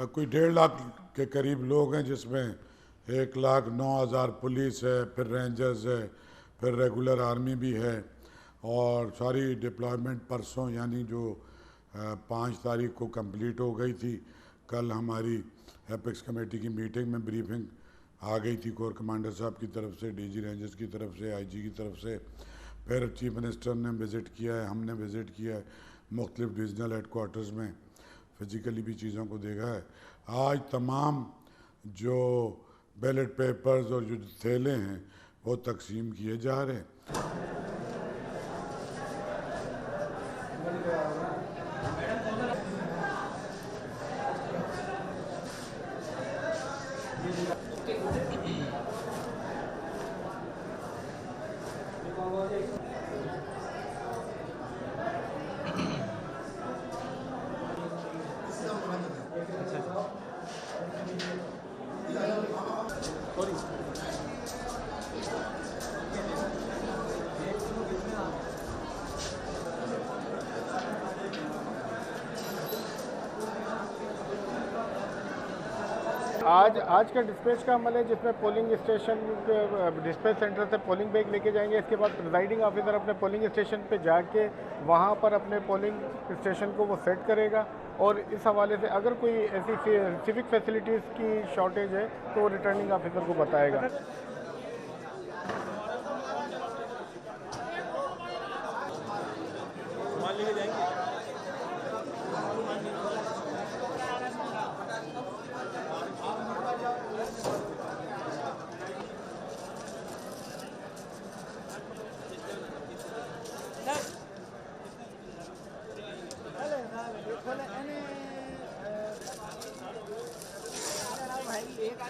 कोई 1.5 लाख के करीब लोग हैं, जिसमें 1,09,000 पुलिस है, फिर रेंजर्स है, फिर रेगुलर आर्मी भी है। और सारी डिप्लॉयमेंट परसों यानी जो 5 तारीख को कंप्लीट हो गई थी। कल हमारी एपेक्स कमेटी की मीटिंग में ब्रीफिंग आ गई थी कोर कमांडर साहब की तरफ से, डीजी रेंजर्स की तरफ से, आईजी की तरफ से। फिर चीफ मिनिस्टर ने विज़िट किया है, हमने विज़िट किया है मुख्तलिफ डिविजनल हेडकोार्टर्स में, फिज़िकली भी चीज़ों को देखा है। आज तमाम जो बैलेट पेपर्स और जो थैले हैं वो तकसीम किए जा रहे हैं। आज का डिस्पैच का अमल है, जिसमें पोलिंग स्टेशन डिस्पैच सेंटर से पोलिंग बैग लेके जाएंगे। इसके बाद प्रिजाइडिंग ऑफिसर अपने पोलिंग स्टेशन पे जाके वहाँ पर अपने पोलिंग स्टेशन को वो सेट करेगा। और इस हवाले से अगर कोई ऐसी सिविक फैसिलिटीज़ की शॉर्टेज है तो वो रिटर्निंग ऑफिसर को बताएगा। एक